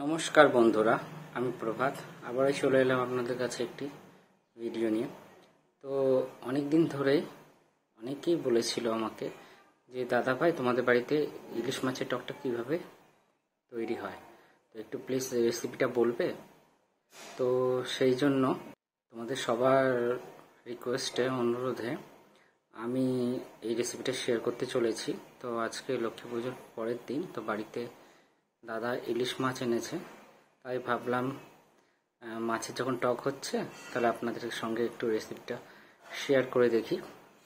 নমস্কার বন্ধুরা, আমি প্রভাত আবারও চলে এলাম আপনাদের কাছে একটি ভিডিও নিয়ে। তো অনেক দিন ধরে অনেকেই বলেছিল আমাকে যে দাদা ভাই তোমাদের বাড়িতে ইলিশ মাছের টকটা কিভাবে তৈরি হয়, তো একটু প্লিজ রেসিপিটা বলবে। তো সেই জন্য তোমাদের সবার রিকোয়েস্টে অনুরোধে আমি এই রেসিপিটা শেয়ার করতে চলেছি। তো আজকে লক্ষ্মী পুজোর পরের দিন, তো বাড়িতে দাদা ইলিশ মাছ এনেছে, তাই ভাবলাম মাছের যখন টক হচ্ছে তাহলে আপনাদের সঙ্গে একটু রেসিপিটা শেয়ার করে দেখি।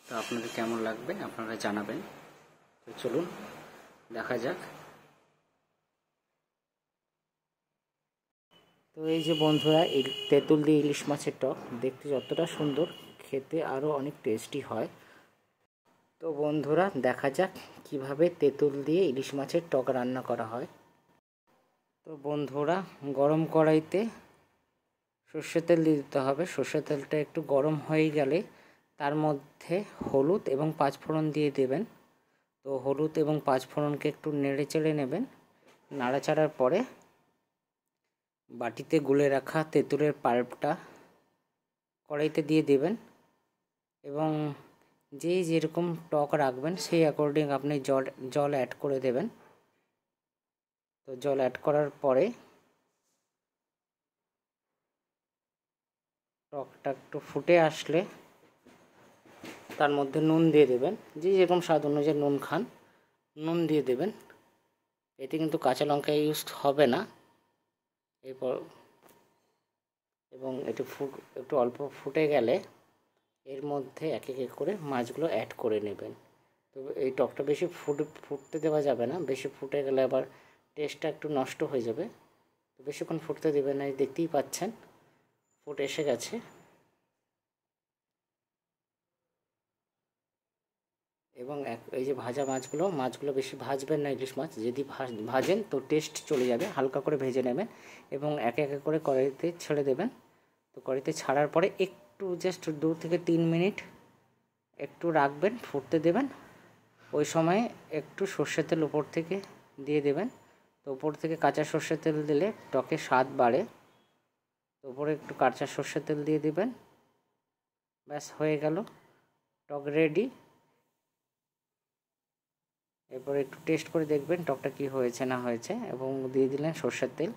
তো আপনাদের কেমন লাগবে আপনারা জানাবেন। তো চলুন দেখা যাক। তো এই যে বন্ধুরা, এই তেঁতুল দিয়ে ইলিশ মাছের টক দেখতে যতটা সুন্দর, খেতে আরও অনেক টেস্টি হয়। তো বন্ধুরা দেখা যাক কিভাবে তেঁতুল দিয়ে ইলিশ মাছের টক রান্না করা হয়। তো বন্ধুরা, গরম কড়াইতে সর্ষের তেল দিয়ে দিতে হবে। সর্ষের তেলটা একটু গরম হয়ে গেলে তার মধ্যে হলুদ এবং পাঁচফোড়ন দিয়ে দেবেন। তো হলুদ এবং পাঁচফোড়নকে একটু নেড়ে চেড়ে নেবেন। নাড়াচাড়ার পরে বাটিতে গুলে রাখা তেঁতুলের পাল্পটা কড়াইতে দিয়ে দেবেন এবং যেরকম টক রাখবেন সেই অ্যাকর্ডিং আপনি জল অ্যাড করে দেবেন। তো জল অ্যাড করার পরে টকটা একটু ফুটে আসলে তার মধ্যে নুন দিয়ে দেবেন। যেরকম স্বাদ অনুযায়ী নুন খান, নুন দিয়ে দেবেন। এতে কিন্তু কাঁচা লঙ্কা ইউজ হবে না। এরপর এবং একটু অল্প ফুটে গেলে এর মধ্যে এক এক করে মাছগুলো অ্যাড করে নেবেন। তো এই টকটা বেশি ফুটতে দেওয়া যাবে না, বেশি ফুটে গেলে আবার টেস্টটা একটু নষ্ট হয়ে যাবে। তো বেশিক্ষণ ফুটতে দেবেন না, দেখতেই পাচ্ছেন ফুট এসে গেছে। এবং এই যে ভাজা মাছগুলো বেশি ভাজবেন না। ইলিশ মাছ যদি ভাজেন তো টেস্ট চলে যাবে। হালকা করে ভেজে নেবেন এবং এক এক করে কড়াইতে ছেড়ে দেবেন। তো কড়াইতে ছাড়ার পরে একটু জাস্ট 2 থেকে 3 মিনিট একটু রাখবেন, ফুটতে দেবেন। ওই সময় একটু সর্ষের তেল উপর থেকে দিয়ে দেবেন। তো উপর থেকে কাঁচা সর্ষের তেল দিলে টকে স্বাদ বাড়ে। তো উপরে একটু কাঁচা সর্ষের তেল দিয়ে দেবেন। ব্যাস হয়ে গেল, টক রেডি। এরপর একটু টেস্ট করে দেখবেন টকটা কি হয়েছে না হয়েছে এবং দিয়ে দিলেন সর্ষের তেল।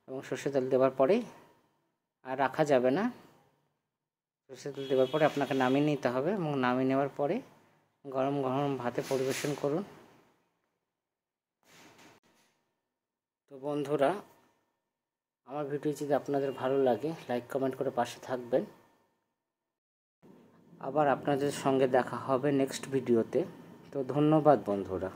এবং সর্ষের তেল দেওয়ার পরেই আর রাখা যাবে না। সর্ষের তেল দেওয়ার পরে আপনাকে নামিয়ে নিতে হবে এবং নামিয়ে নেওয়ার পরে গরম গরম ভাতে পরিবেশন করুন। তো বন্ধুরা, আমার ভিডিও যদি আপনাদের ভালো লাগে লাইক কমেন্ট করে পাশে থাকবেন। আবার আপনাদের সঙ্গে দেখা হবে নেক্সট ভিডিওতে। তো ধন্যবাদ বন্ধুরা।